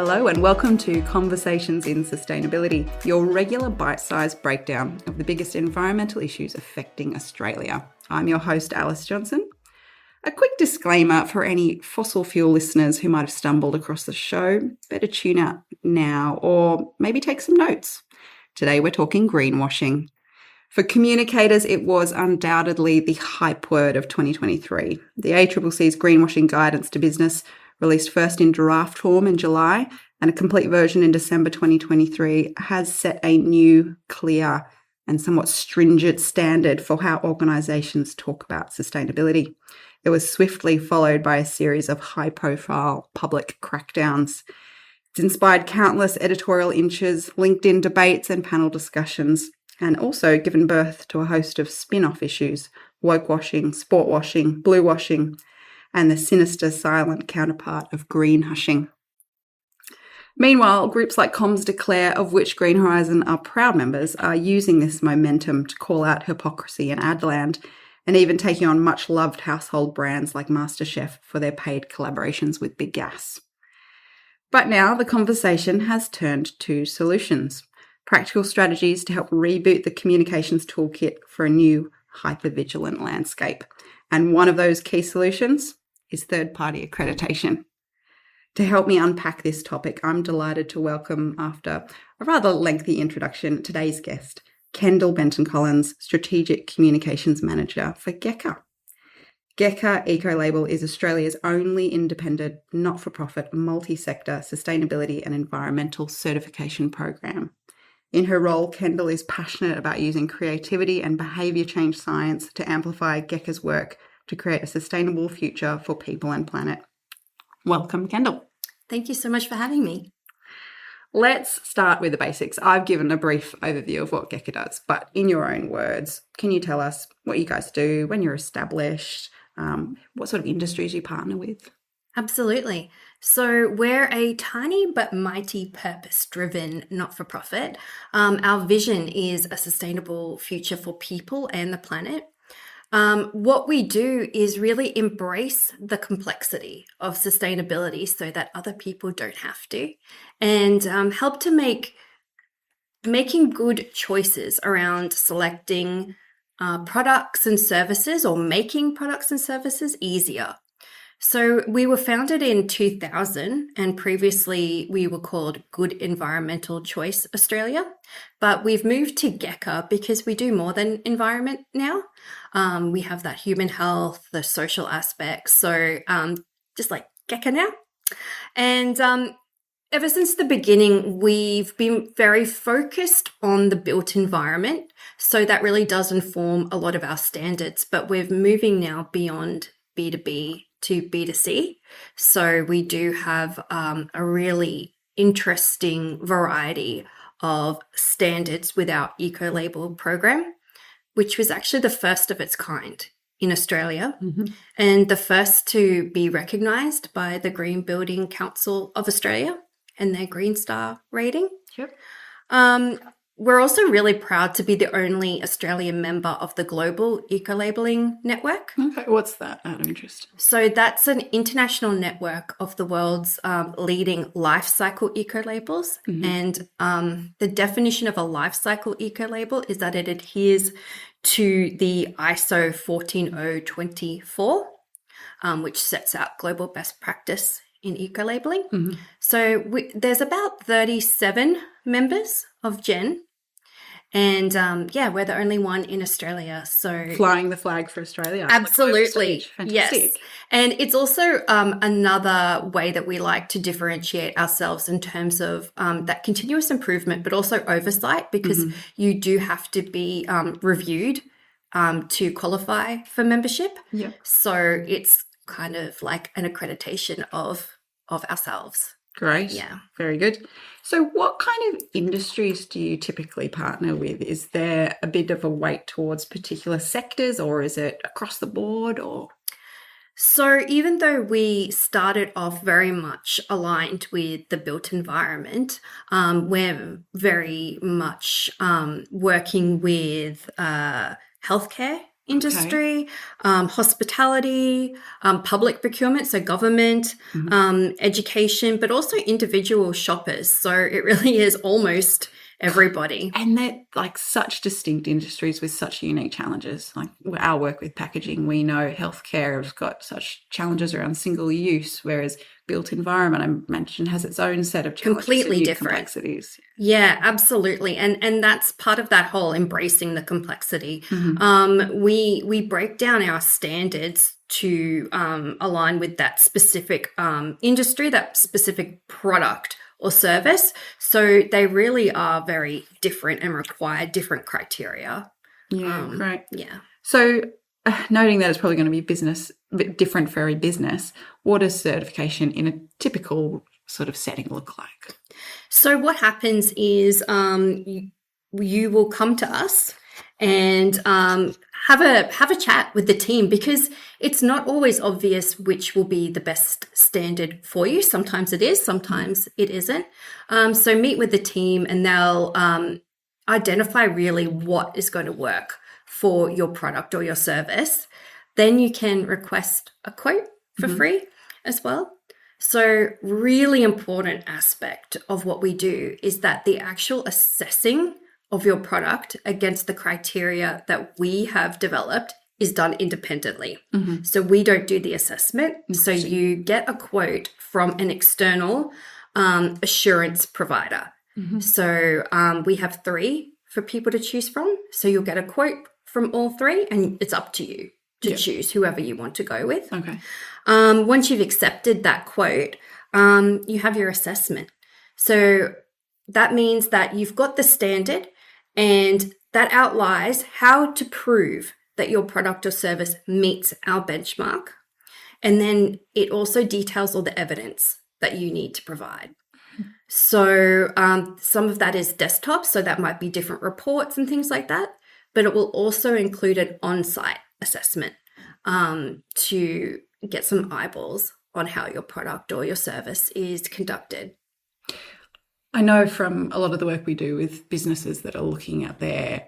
Hello and welcome to Conversations in Sustainability, your regular bite-sized breakdown of the biggest environmental issues affecting Australia. I'm your host, Alice Johnson. A quick disclaimer for any fossil fuel listeners who might have stumbled across the show, better tune out now or maybe take some notes. Today we're talking greenwashing. For communicators, it was undoubtedly the hype word of 2023. The ACCC's greenwashing guidance to business, released first in draft form in July and a complete version in December 2023, has set a new, clear and somewhat stringent standard for how organisations talk about sustainability. It was swiftly followed by a series of high-profile public crackdowns. It's inspired countless editorial inches, LinkedIn debates and panel discussions, and also given birth to a host of spin-off issues: woke washing, sport washing, blue washing, and the sinister silent counterpart of green hushing. Meanwhile, groups like Comms Declare, of which Green Horizon are proud members, are using this momentum to call out hypocrisy in Adland and even taking on much-loved household brands like MasterChef for their paid collaborations with Big Gas. But now the conversation has turned to solutions, practical strategies to help reboot the communications toolkit for a new hypervigilant landscape. And one of those key solutions is third-party accreditation. To help me unpack this topic, I'm delighted to welcome, after a rather lengthy introduction, today's guest, Kendall Benton-Collins, Strategic Communications Manager for GECA. GECA Ecolabel is Australia's only independent, not-for-profit, multi-sector sustainability and environmental certification program. In her role, Kendall is passionate about using creativity and behaviour change science to amplify GECA's work to create a sustainable future for people and planet. Welcome, Kendall. Thank you so much for having me. Let's start with the basics. I've given a brief overview of what GECA does, but in your own words, can you tell us what you guys do, when you're established, what sort of industries you partner with? Absolutely. So we're a tiny but mighty purpose-driven not-for-profit. Our vision is a sustainable future for people and the planet. What we do is really embrace the complexity of sustainability so that other people don't have to, and help to making good choices around selecting products and services, or making products and services easier. So we were founded in 2000, and previously we were called Good Environmental Choice Australia, but we've moved to GECA because we do more than environment now. We have that human health, the social aspects, so just like GECA now. And ever since the beginning, we've been very focused on the built environment, so that really does inform a lot of our standards, but we're moving now beyond B2B to B2C. So we do have a really interesting variety of standards with our Ecolabel program, which was actually the first of its kind in Australia, and the first to be recognised by the Green Building Council of Australia and their Green Star rating. Yep. We're also really proud to be the only Australian member of the Global Ecolabelling Network. Okay, what's that, out of interest? So that's an international network of the world's leading life cycle ecolabels. And the definition of a life cycle ecolabel is that it adheres to the ISO 14024, which sets out global best practice in ecolabelling. So there's about 37 members of GEN. And we're the only one in Australia. So flying the flag for Australia. Absolutely. Fantastic. Yes. And it's also another way that we like to differentiate ourselves in terms of that continuous improvement, but also oversight, because you do have to be reviewed to qualify for membership. Yep. So it's kind of like an accreditation of ourselves. Great. Yeah. Very good. So what kind of industries do you typically partner with? Is there a bit of a weight towards particular sectors, or is it across the board, or? So even though we started off very much aligned with the built environment, we're very much working with healthcare industry, hospitality, public procurement, so government, education, but also individual shoppers. So it really is almost everybody. And they're like such distinct industries with such unique challenges. Like our work with packaging, we know healthcare has got such challenges around single use, whereas built environment, I mentioned, has its own set of challenges, Completely different complexities. Yeah, absolutely. And that's part of that whole embracing the complexity. We break down our standards to align with that specific industry, that specific product or service. So they really are very different and require different criteria. Yeah, great. Yeah. So noting that it's probably going to be a bit different for every business, what does certification in a typical sort of setting look like? So what happens is you will come to us and have a chat with the team, because it's not always obvious which will be the best standard for you. Sometimes it is, sometimes it isn't. So meet with the team and they'll identify really what is going to work for your product or your service. Then you can request a quote for free as well. So really important aspect of what we do is that the actual assessing of your product against the criteria that we have developed is done independently. So we don't do the assessment. So you get a quote from an external assurance provider. So we have 3 for people to choose from. So you'll get a quote from all 3 and it's up to you to choose whoever you want to go with. Okay. Once you've accepted that quote, you have your assessment. So that means that you've got the standard and that outlines how to prove that your product or service meets our benchmark. And then it also details all the evidence that you need to provide. So some of that is desktop, so that might be different reports and things like that, but it will also include an on-site assessment to get some eyeballs on how your product or your service is conducted. I know from a lot of the work we do with businesses that are looking at their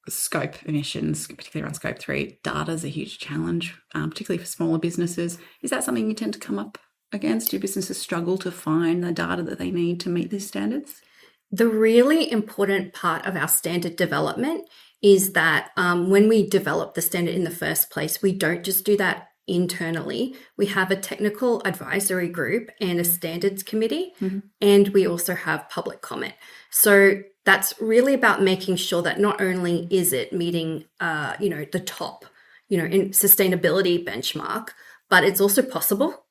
scope emissions, particularly around scope 3, data is a huge challenge, particularly for smaller businesses. Is that something you tend to come up against? Do businesses struggle to find the data that they need to meet these standards? The really important part of our standard development is that when we develop the standard in the first place, we don't just do that internally. We have a technical advisory group and a standards committee, and we also have public comment. So that's really about making sure that not only is it meeting, the top, in sustainability benchmark, but it's also possible,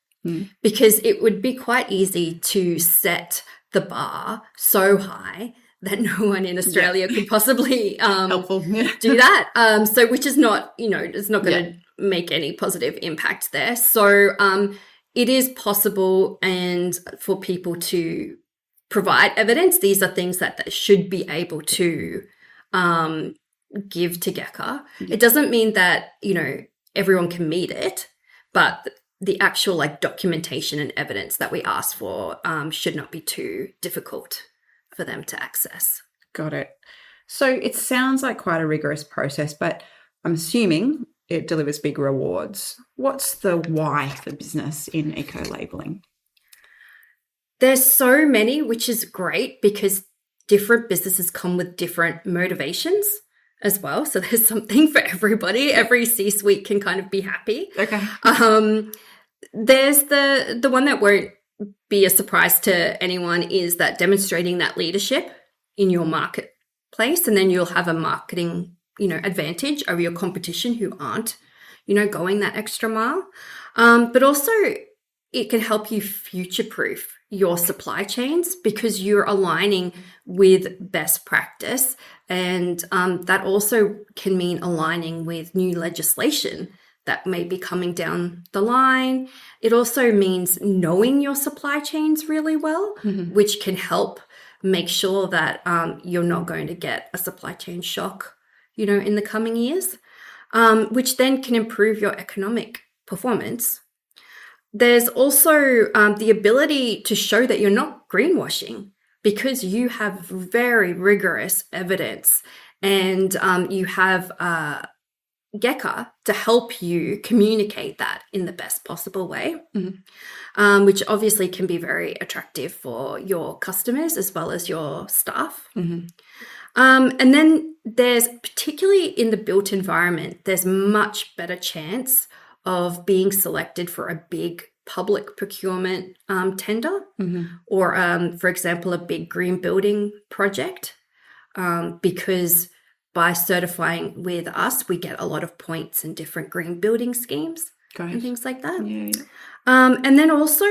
because it would be quite easy to set the bar so high that no one in Australia could possibly do that. So which is not, it's not going to make any positive impact there. So it is possible, and for people to provide evidence, these are things that they should be able to give to GECA. It doesn't mean that, everyone can meet it, but the actual documentation and evidence that we ask for should not be too difficult for them to access. Got it. So it sounds like quite a rigorous process, but I'm assuming it delivers big rewards. What's the why for business in eco-labelling? There's so many, which is great because different businesses come with different motivations as well. So there's something for everybody. Every C-suite can kind of be happy. Okay. There's the one that won't be a surprise to anyone is that demonstrating that leadership in your marketplace, and then you'll have a marketing, advantage over your competition who aren't, going that extra mile. But also it can help you future-proof your supply chains because you're aligning with best practice. And that also can mean aligning with new legislation that may be coming down the line. It also means knowing your supply chains really well, which can help make sure that you're not going to get a supply chain shock, in the coming years, which then can improve your economic performance. There's also the ability to show that you're not greenwashing because you have very rigorous evidence and you have GECA to help you communicate that in the best possible way, which obviously can be very attractive for your customers as well as your staff. And then there's, particularly in the built environment, there's much better chance of being selected for a big public procurement tender or, for example, a big green building project, because by certifying with us, we get a lot of points in different green building schemes and things like that. Yeah. And then also,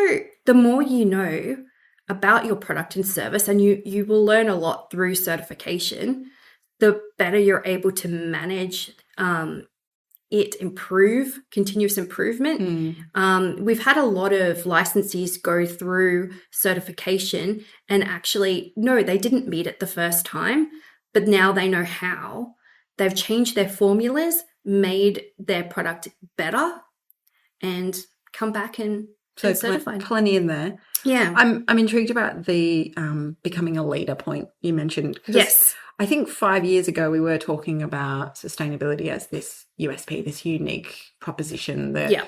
the more you know about your product and service, and you will learn a lot through certification, the better you're able to manage continuous improvement. We've had a lot of licensees go through certification and actually, no, they didn't meet it the first time, but now they know how. They've changed their formulas, made their product better, and come back and certified. Plenty in there. Yeah. I'm intrigued about the becoming a leader point you mentioned. Yes. I think 5 years ago we were talking about sustainability as this USP, this unique proposition, the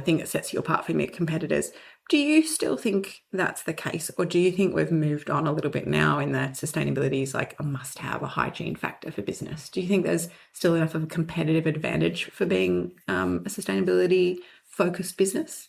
thing that sets you apart from your competitors. Do you still think that's the case, or do you think we've moved on a little bit now in that sustainability is like a must-have, a hygiene factor for business? Do you think there's still enough of a competitive advantage for being a sustainability-focused business?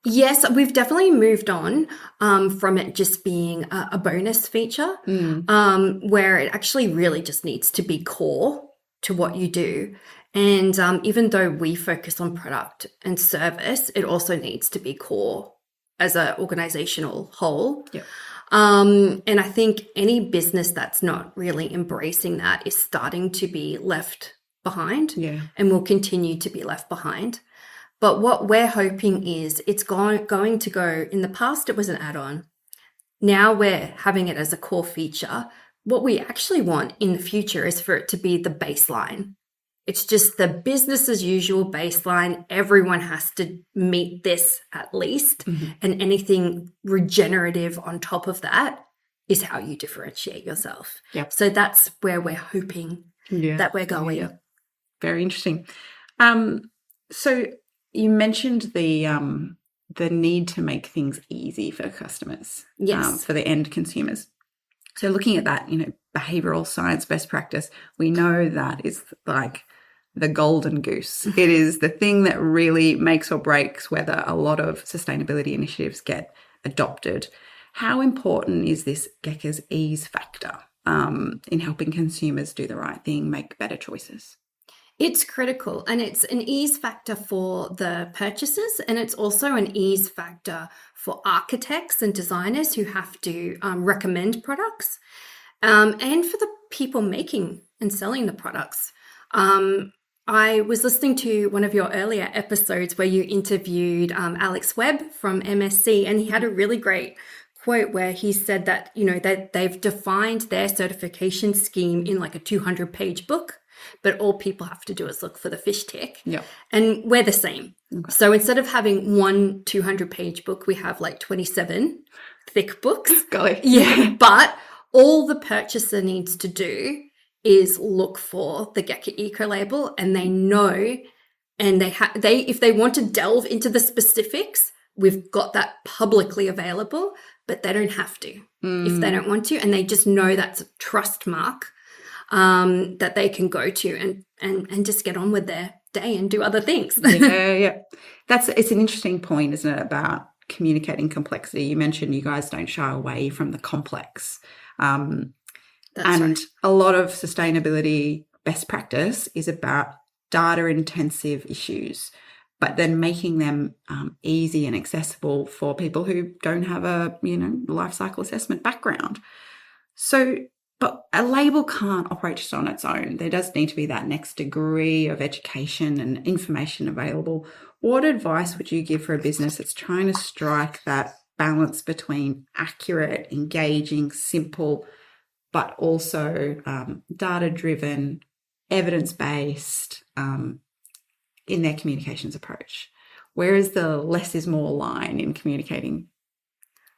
Yes, we've definitely moved on from it just being a bonus feature, where it actually really just needs to be core to what you do. And even though we focus on product and service, it also needs to be core as an organizational whole. Yep. And I think any business that's not really embracing that is starting to be left behind and will continue to be left behind. But what we're hoping is it's going to go, in the past it was an add-on. Now we're having it as a core feature. What we actually want in the future is for it to be the baseline. It's just the business as usual baseline. Everyone has to meet this at least. And anything regenerative on top of that is how you differentiate yourself. Yep. So that's where we're hoping that we're going. Yeah. Very interesting. So you mentioned the need to make things easy for customers, for the end consumers. So looking at that, behavioral science best practice, we know that is like the golden goose. It is the thing that really makes or breaks whether a lot of sustainability initiatives get adopted. How important is this GECA's ease factor in helping consumers do the right thing, make better choices? It's critical, and it's an ease factor for the purchasers, and it's also an ease factor for architects and designers who have to recommend products, and for the people making and selling the products. I was listening to one of your earlier episodes where you interviewed Alex Webb from MSC, and he had a really great quote where he said that, that they've defined their certification scheme in like a 200-page book, but all people have to do is look for the fish tick. Yeah. And we're the same. Okay. So instead of having one 200-page book, we have like 27 thick books. Golly. Yeah. But all the purchaser needs to do is look for the GECA Eco label, and they know, and if they want to delve into the specifics, we've got that publicly available, but they don't have to if they don't want to, and they just know that's a trust mark that they can go to and just get on with their day and do other things. Yeah. It's an interesting point, isn't it, about communicating complexity. You mentioned you guys don't shy away from the complex. That's right. A lot of sustainability best practice is about data-intensive issues, but then making them easy and accessible for people who don't have a, life cycle assessment background. So, but a label can't operate just on its own. There does need to be that next degree of education and information available. What advice would you give for a business that's trying to strike that balance between accurate, engaging, simple, but also data-driven, evidence-based in their communications approach? Where is the less is more line in communicating?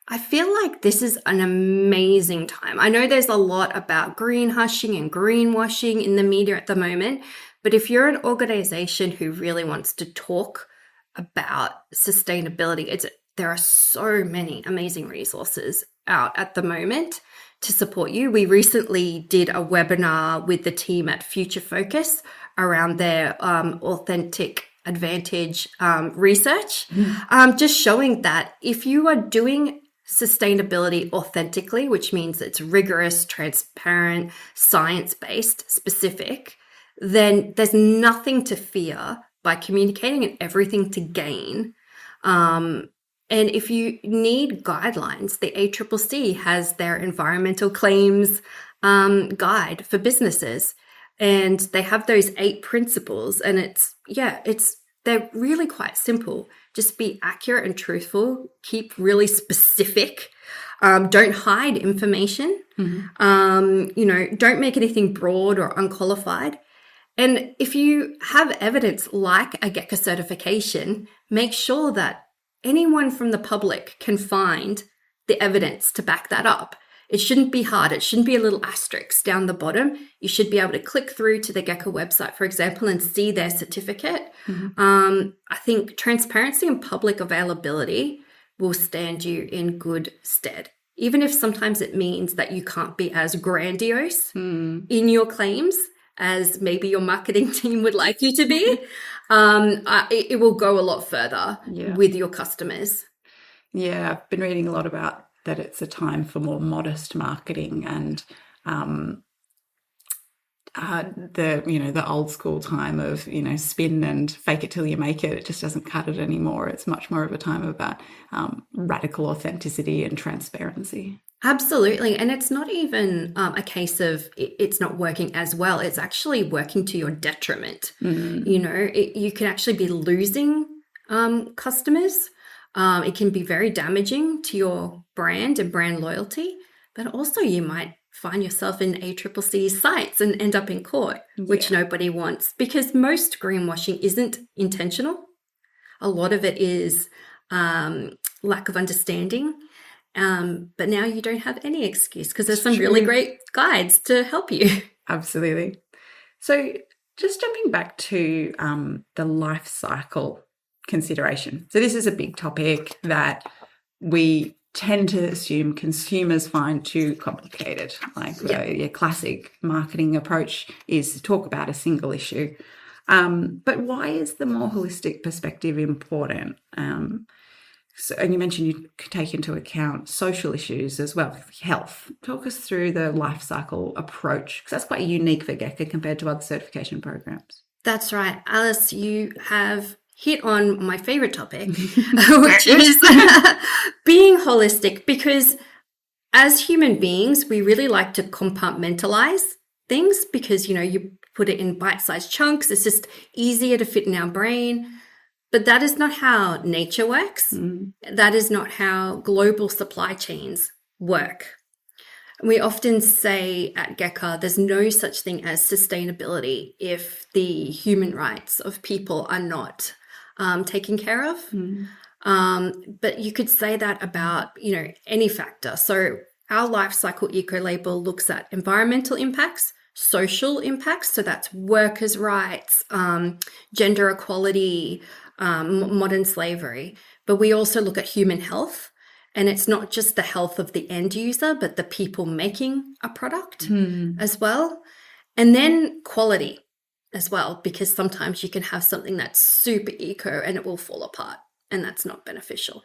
I feel like this is an amazing time. I know there's a lot about greenhushing and greenwashing in the media at the moment, But if you're an organization who really wants to talk about sustainability, there are so many amazing resources out at the moment to support you. We recently did a webinar with the team at Future Focus around their authentic advantage research, just showing that if you are doing sustainability authentically, which means it's rigorous, transparent, science-based, specific, then there's nothing to fear by communicating and everything to gain. And if you need guidelines, the ACCC has their environmental claims guide for businesses. And they have those 8 principles. And they're really quite simple. Just be accurate and truthful. Keep really specific. Don't hide information. Don't make anything broad or unqualified. And if you have evidence like a GECA certification, make sure that anyone from the public can find the evidence to back that up. It shouldn't be hard. It shouldn't be a little asterisk down the bottom. You should be able to click through to the GECA website, for example, and see their certificate. I think transparency and public availability will stand you in good stead, even if sometimes it means that you can't be as grandiose in your claims as maybe your marketing team would like you to be. It will go a lot further with your customers. Yeah, I've been reading a lot about that it's a time for more modest marketing, and the old school time of spin and fake it till you make it. It just doesn't cut it anymore. It's much more of a time about radical authenticity and transparency. Absolutely. And it's not even a case of it's not working as well. It's actually working to your detriment. You can actually be losing customers. It can be very damaging to your brand and brand loyalty, but also you might find yourself in ACCC's sites and end up in court, which nobody wants, because most greenwashing isn't intentional. A lot of it is lack of understanding. But now you don't have any excuse because there's some really great guides to help you. Absolutely. So just jumping back to the life cycle consideration. So this is a big topic that we tend to assume consumers find too complicated. Like your classic marketing approach is to talk about a single issue. But why is the more holistic perspective important? And you mentioned you could take into account social issues as well, health. Talk us through the life cycle approach, because that's quite unique for GECA compared to other certification programs. That's right. Alice, you have hit on my favorite topic, which is being holistic, because as human beings, we really like to compartmentalize things because, you put it in bite-sized chunks. It's just easier to fit in our brain. But that is not how nature works. That is not how global supply chains work. We often say at GECA, there's no such thing as sustainability if the human rights of people are not taken care of. But you could say that about, any factor. So our life cycle eco label looks at environmental impacts, social impacts. So that's workers' rights, gender equality, modern slavery. But we also look at human health. And it's not just the health of the end user, but the people making a product as well. And then quality as well, because sometimes you can have something that's super eco and it will fall apart, and that's not beneficial.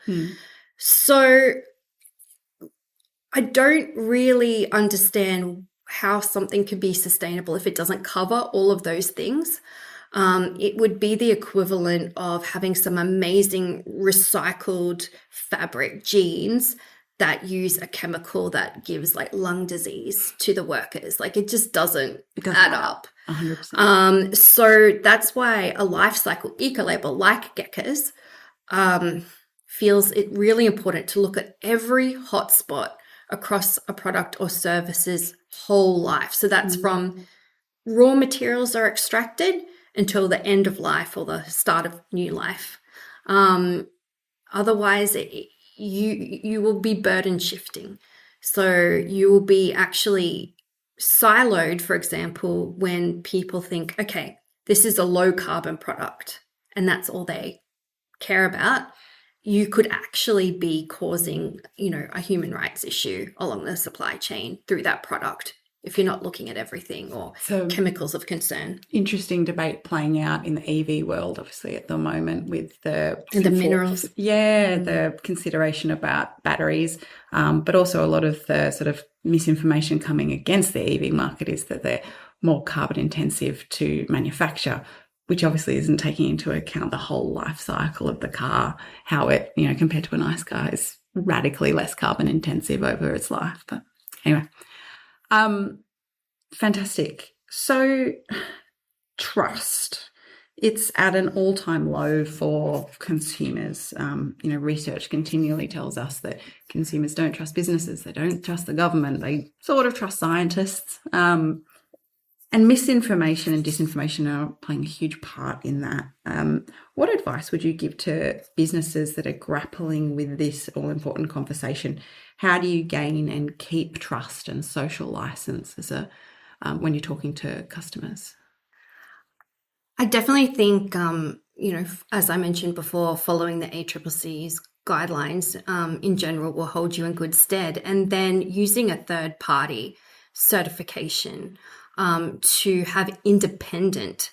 So I don't really understand how something can be sustainable if it doesn't cover all of those things. It would be the equivalent of having some amazing recycled fabric jeans that use a chemical that gives like lung disease to the workers. Like it just doesn't add up. 100%. So that's why a life cycle eco label like GECA's feels it really important to look at every hotspot across a product or service's whole life. So that's from raw materials are extracted until the end of life or the start of new life. Otherwise, you will be burden shifting. So you will be actually siloed, for example, when people think, okay, this is a low carbon product and that's all they care about, you could actually be causing, a human rights issue along the supply chain through that product if you're not looking at everything or chemicals of concern. Interesting debate playing out in the EV world, obviously, at the moment with the minerals. Yeah, the consideration about batteries, but also a lot of the sort of misinformation coming against the EV market is that they're more carbon intensive to manufacture, which obviously isn't taking into account the whole life cycle of the car, how it, compared to an ICE car, is radically less carbon intensive over its life. But anyway. Fantastic. So trust, it's at an all-time low for consumers. Research continually tells us that consumers don't trust businesses, they don't trust the government, they sort of trust scientists. And misinformation and disinformation are playing a huge part in that. What advice would you give to businesses that are grappling with this all-important conversation? How do you gain and keep trust and social license when you're talking to customers? I definitely think, as I mentioned before, following the ACCC's guidelines in general will hold you in good stead. And then using a third-party certification to have independent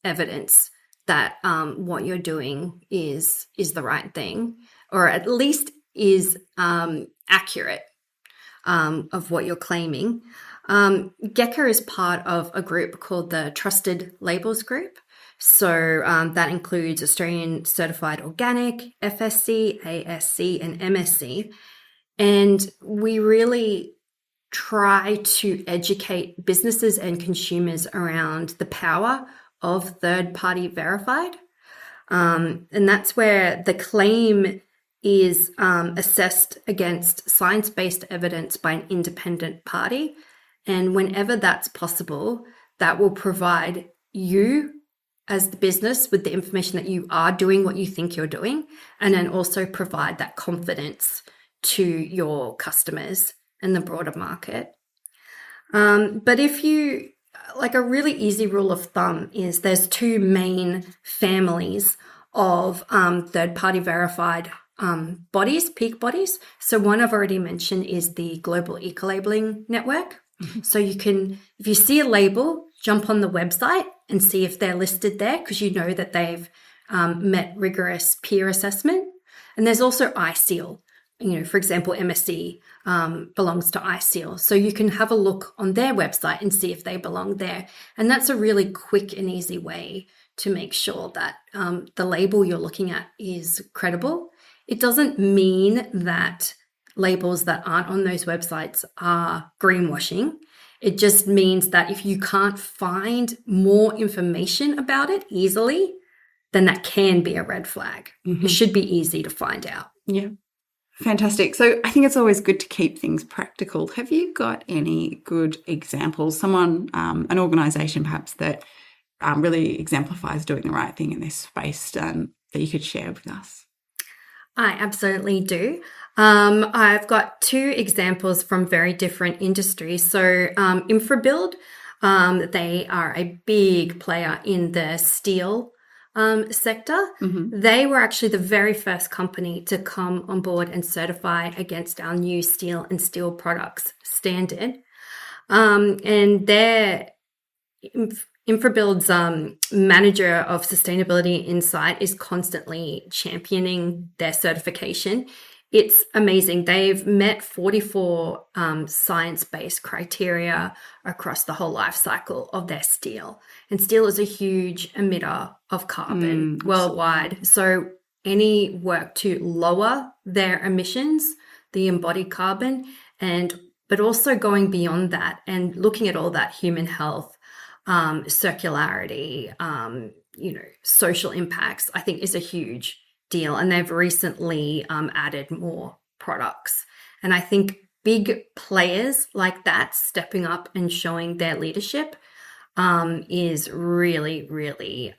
evidence that what you're doing is the right thing, or at least is accurate of what you're claiming. GECA is part of a group called the Trusted Labels Group. So that includes Australian Certified Organic, FSC, ASC, and MSC. And we really try to educate businesses and consumers around the power of third-party verified. And that's where the claim is assessed against science-based evidence by an independent party. And whenever that's possible, that will provide you as the business with the information that you are doing what you think you're doing, and then also provide that confidence to your customers and the broader market. But if you, like, a really easy rule of thumb is there's two main families of third-party verified bodies, peak bodies. So one I've already mentioned is the Global Eco-Labeling Network. Mm-hmm. So you can, if you see a label, jump on the website and see if they're listed there, because you know that they've met rigorous peer assessment. And there's also iSeal. For example, MSC belongs to iSeal. So you can have a look on their website and see if they belong there. And that's a really quick and easy way to make sure that the label you're looking at is credible. It doesn't mean that labels that aren't on those websites are greenwashing. It just means that if you can't find more information about it easily, then that can be a red flag. Mm-hmm. It should be easy to find out. Yeah. Fantastic. So I think it's always good to keep things practical. Have you got any good examples, someone, an organisation perhaps that really exemplifies doing the right thing in this space that you could share with us? I absolutely do. I've got two examples from very different industries. So InfraBuild, they are a big player in the steel sector. Mm-hmm. They were actually the very first company to come on board and certify against our new steel and steel products standard. And their InfraBuild's manager of sustainability insight is constantly championing their certification. It's amazing. They've met 44 science-based criteria across the whole life cycle of their steel. And steel is a huge emitter of carbon worldwide. So any work to lower their emissions, the embodied carbon, but also going beyond that and looking at all that human health, circularity, social impacts, I think is a huge deal. And they've recently added more products. And I think big players like that stepping up and showing their leadership is really, really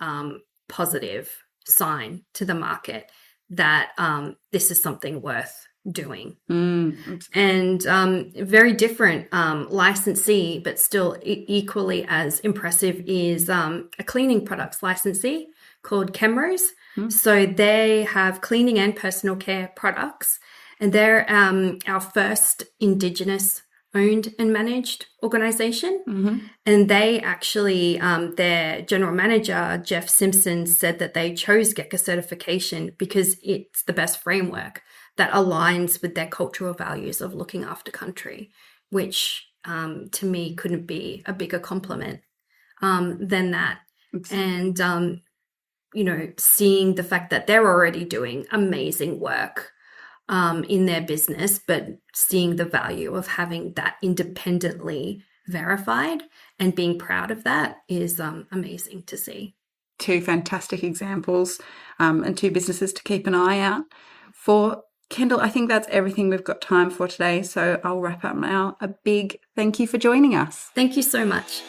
positive sign to the market that this is something worth doing. Mm. And very different licensee, but still equally as impressive, is a cleaning products licensee called Chemrose. So they have cleaning and personal care products, and they're our first Indigenous owned and managed organization. And they actually, their general manager, Jeff Simpson, said that they chose GECA certification because it's the best framework that aligns with their cultural values of looking after country, which to me couldn't be a bigger compliment than that. And, seeing the fact that they're already doing amazing work in their business, but seeing the value of having that independently verified and being proud of that is amazing to see. Two fantastic examples and two businesses to keep an eye out for. Kendall, I think that's everything we've got time for today, so I'll wrap up now. A big thank you for joining us. Thank you so much.